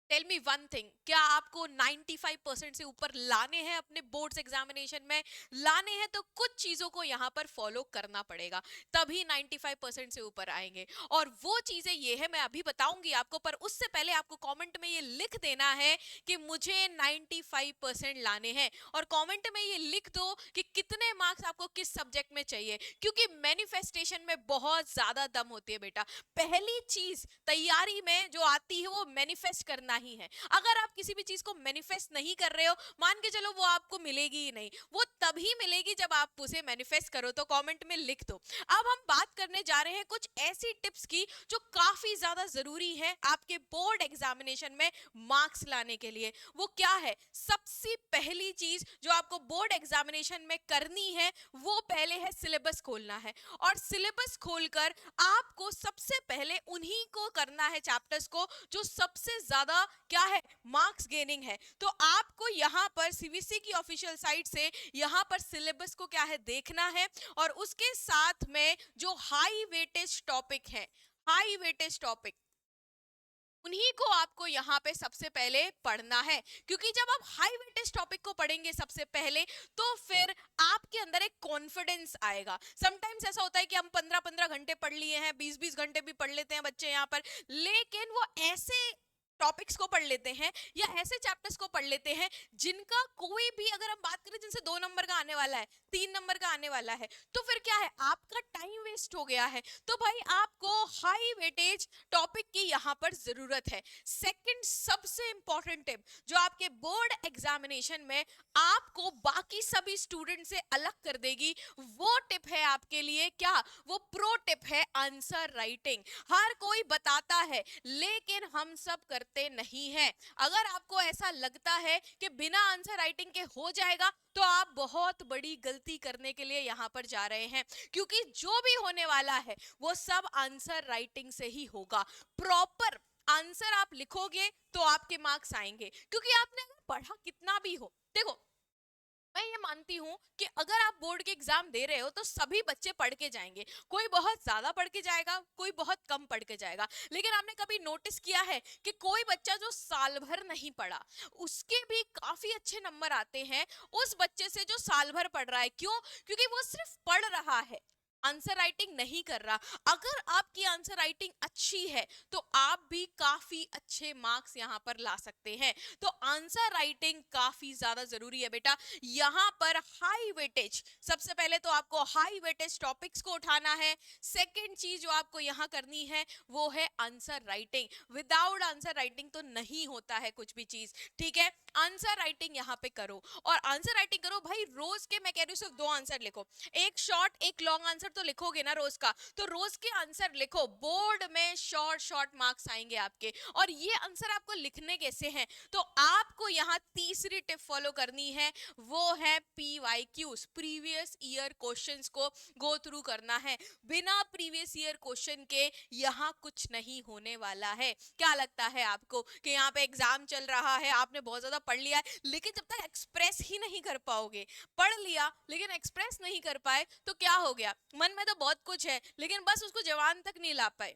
Tell me one thing, क्या आपको 95% से ऊपर लाने हैं अपने बोर्ड्स एग्जामिनेशन में? लाने हैं तो कुछ चीजों को यहाँ पर फॉलो करना पड़ेगा, तभी 95% से ऊपर आएंगे। और वो चीजें ये है, मैं अभी बताऊंगी आपको, पर उससे पहले आपको कमेंट में ये लिख देना है कि मुझे 95% लाने हैं। और कमेंट में ये लिख दो कि कितने मार्क्स आपको किस सब्जेक्ट में चाहिए, क्योंकि मैनिफेस्टेशन में बहुत ज्यादा दम होती है बेटा। पहली चीज तैयारी में जो आती है वो मैनिफेस्ट करना ही है। अगर आप किसी भी चीज को मैनिफेस्ट नहीं कर रहे हो, मान के चलो वो आपको मिलेगी ही नहीं। वो तभी मिलेगी जब आप उसे मैनिफेस्ट करो। तो कमेंट में लिख दो। अब हम बात करने जा रहे हैं कुछ ऐसी टिप्स की जो काफी ज्यादा जरूरी है आपके बोर्ड एग्जामिनेशन में मार्क्स लाने के लिए। वो क्या है? सबसे पहली चीज जो आपको बोर्ड एग्जामिनेशन में करनी है वो पहले है सिलेबस खोलना है। और सिलेबस खोलकर आपको सबसे पहले उन्हीं को करना है चैप्टर्स को जो सबसे ज्यादा क्या है, मार्क्स गेनिंग है। तो आपको यहाँ पर सीबीएसई की ऑफिशियल साइट से यहाँ पर सिलेबस को क्या है देखना है। और उसके साथ में जो हाई वेटेज टॉपिक है, हाई वेटेज टॉपिक, उन्हीं को आपको यहाँ पे सबसे पहले पढ़ना है। क्योंकि जब आप हाई वेटेज टॉपिक को पढ़ेंगे सबसे पहले, तो फिर आपके अंदर एक कॉन्फिडेंस आएगा। समटाइम्स ऐसा होता है कि हम 15-15 घंटे पढ़ लिए हैं, 20-20 घंटे भी पढ़ लेते हैं बच्चे यहाँ पर, लेकिन वो ऐसे टॉपिक्स को पढ़ लेते हैं या ऐसे चैप्टर्स को पढ़ लेते हैं जिनका कोई भी, अगर हम बात करें जिनसे 2 नंबर का आने वाला है, 3 नंबर का आने वाला है, तो फिर क्या है, आपका टाइम वेस्ट हो गया है। तो भाई आपको हाई वेटेज टॉपिक की यहाँ पर जरूरत है। सेकंड सबसे इंपॉर्टेंट टिप जो आपके बोर्ड एग्जामिनेशन में आपको बाकी सभी स्टूडेंट से अलग कर देगी, वो टिप है आपके लिए क्या, वो प्रो टिप है आंसर राइटिंग। हर कोई बताता है लेकिन हम सब करते नहीं हैं। अगर आपको ऐसा लगता है कि बिना आंसर राइटिंग के हो जाएगा, तो आप बहुत बड़ी गलती करने के लिए यहाँ पर जा रहे हैं। क्योंकि जो भी होने वाला है वो सब आंसर राइटिंग से ही होगा। प्रॉपर आंसर आप लिखोगे तो आपके मार्क्स आएंगे। क्योंकि आपने अगर पढ़ा कितना भी हो, देखो मैं ये मानती हूँ कि अगर आप बोर्ड के एग्जाम दे रहे हो तो सभी बच्चे पढ़ के जाएंगे। कोई बहुत ज्यादा पढ़ के जाएगा, कोई बहुत कम पढ़ के जाएगा। लेकिन आपने कभी नोटिस किया है कि कोई बच्चा जो साल भर नहीं पढ़ा, उसके भी काफी अच्छे नंबर आते हैं उस बच्चे से जो साल भर पढ़ रहा है? क्यों? क्योंकि वो सिर्फ पढ़ रहा है, आंसर राइटिंग नहीं कर रहा। अगर आपकी आंसर राइटिंग अच्छी है तो आप भी काफी अच्छे मार्क्स यहाँ पर ला सकते हैं। तो आंसर राइटिंग काफी ज्यादा जरूरी है बेटा। यहाँ पर हाई वेटेज, सबसे पहले तो आपको हाई वेटेज टॉपिक्स को उठाना है। सेकंड चीज जो आपको यहाँ करनी है वो है answer writing. Without answer writing तो नहीं होता है कुछ भी चीज, ठीक है? आंसर राइटिंग यहाँ पे करो, और आंसर राइटिंग करो भाई। रोज के मैं कह रही हूँ सिर्फ 2 आंसर लिखो, एक शॉर्ट एक लॉन्ग आंसर तो लिखोगे ना रोज का, तो रोज के आंसर लिखो। बोर्ड में शॉर्ट शॉर्ट मार्क्स आएंगे आपके। और ये आंसर आपको लिखने कैसे हैं, तो आपको यहाँ तीसरी टिप फॉलो करनी है, वो है PYQs, प्रीवियस ईयर क्वेश्चंस को गो थ्रू करना है। बिना प्रीवियस ईयर क्वेश्चन के यहाँ कुछ नहीं होने वाला है। क्या लगता है आपको कि यहाँ पे एग्जाम चल रहा है, आपने बहुत ज्यादा पढ़ लिया है, लेकिन जब तक एक्सप्रेस ही नहीं कर पाओगे, पढ़ लिया लेकिन एक्सप्रेस नहीं कर पाए, तो क्या हो गया? मन में तो बहुत कुछ है लेकिन बस उसको जवान तक नहीं ला पाए,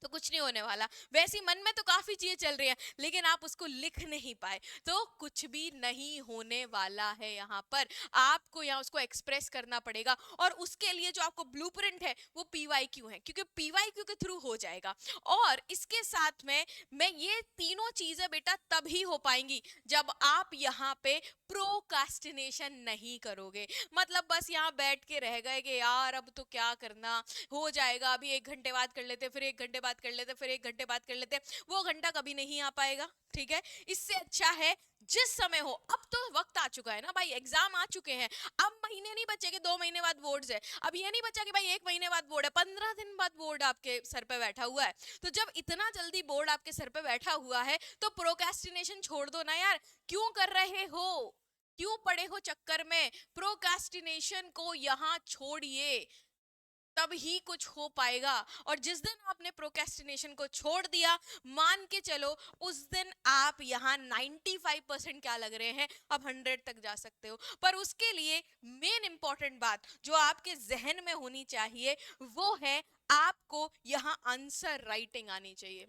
तो कुछ नहीं होने वाला। वैसे मन में तो काफी चीजें चल रही हैं लेकिन आप उसको लिख नहीं पाए, तो कुछ भी नहीं होने वाला है। यहाँ पर आपको यहाँ उसको एक्सप्रेस करना पड़ेगा। और उसके लिए जो आपको ब्लूप्रिंट है वो PYQ है, क्योंकि PYQ के थ्रू हो जाएगा। और इसके साथ में मैं ये तीनों चीजें बेटा तभी हो पाएंगी जब आप यहाँ पे प्रोकास्टिनेशन नहीं करोगे। मतलब बस यहाँ बैठ के रह गए कि यार अब तो क्या करना, हो जाएगा, अभी 1 घंटे बाद कर लेते, फिर 1 घंटे बाद कर लेते, फिर 1 घंटे बाद कर लेते, वो घंटा कभी नहीं आ पाएगा। ठीक है? इससे अच्छा है जिस समय हो, अब तो वक्त आ चुका है ना भाई, एग्जाम आ चुके हैं। अब महीने नहीं बचे कि 2 महीने बाद बोर्ड्स है। अब ये नहीं बचा कि भाई 1 महीने बाद बोर्ड है, 15 दिन बाद बोर्ड आपके सर पे बैठा हुआ है। तो जब इतना जल्दी बोर्ड आपके सर पे बैठा हुआ है तो प्रोक्रेस्टिनेशन छोड़ दो ना यार। क्यों कर रहे हो, क्यों पड़े हो चक्कर में? प्रोक्रेस्टिनेशन को यहाँ छोड़िए, तब ही कुछ हो पाएगा। और जिस दिन आपने प्रोक्रेस्टिनेशन को छोड़ दिया, मान के चलो उस दिन आप यहाँ 95% क्या लग रहे हैं, अब 100 तक जा सकते हो। पर उसके लिए मेन इंपॉर्टेंट बात जो आपके जहन में होनी चाहिए वो है आपको यहाँ आंसर राइटिंग आनी चाहिए।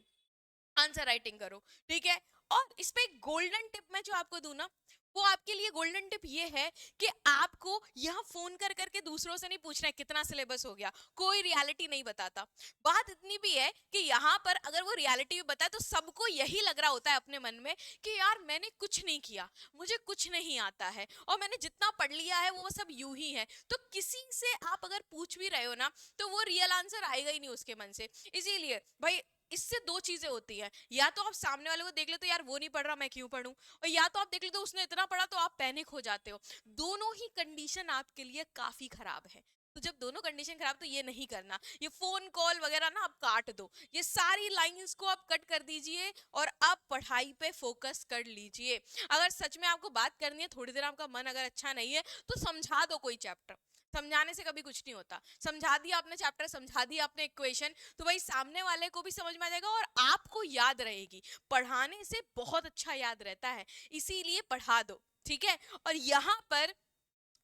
आंसर राइटिंग करो, ठीक है। और इस पे एक गोल्डन टिप मैं जो आपको दूं ना, वो आपके लिए गोल्डन टिप ये है कि आपको यहाँ फोन कर करके दूसरों से नहीं पूछना है कितना सिलेबस हो गया, कोई रियलिटी नहीं बताता। बात इतनी भी है कि यहाँ पर अगर वो रियलिटी भी बताए तो सबको यही लग रहा होता है अपने मन में कि यार मैंने कुछ नहीं किया, मुझे कुछ नहीं आता है, और मैंने जितना पढ़ लिया है वो सब यूं ही है। तो किसी से आप अगर पूछ भी रहे हो ना, तो वो रियल आंसर आएगा ही नहीं उसके मन से। इसीलिए भाई इससे दो चीजें होती है, या तो आप सामने वाले को देख लेते हो यार वो नहीं पढ़ रहा मैं क्यों पढ़ूं, और या तो आप देख लेते हो उसने इतना पढ़ा तो आप पैनिक हो जाते हो। दोनों ही कंडीशन आपके लिए काफी खराब है। तो जब दोनों कंडीशन खराब, तो ये नहीं करना, ये फोन कॉल वगैरह ना आप काट दो, ये सारी लाइंस को आप कट कर दीजिए और आप पढ़ाई पे फोकस कर लीजिए। अगर सच में आपको बात करनी है, थोड़ी देर आपका मन अगर अच्छा नहीं है तो समझा दो कोई चैप्टर, समझाने से कभी कुछ नहीं होता। समझा दिया आपने चैप्टर, समझा दिया आपने इक्वेशन, तो भाई सामने वाले को भी समझ में आ जाएगा और आपको याद रहेगी। पढ़ाने से बहुत अच्छा याद रहता है, इसीलिए पढ़ा दो, ठीक है। और यहाँ पर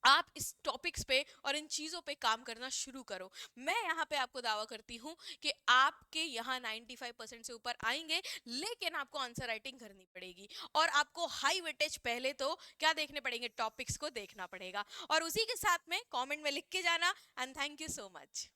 आप इस टॉपिक्स पे और इन चीजों पे काम करना शुरू करो। मैं यहाँ पे आपको दावा करती हूँ कि आपके यहाँ 95% से ऊपर आएंगे, लेकिन आपको आंसर राइटिंग करनी पड़ेगी। और आपको हाई वेटेज पहले तो क्या देखने पड़ेंगे, टॉपिक्स को देखना पड़ेगा। और उसी के साथ में कमेंट में लिख के जाना। And thank you so much.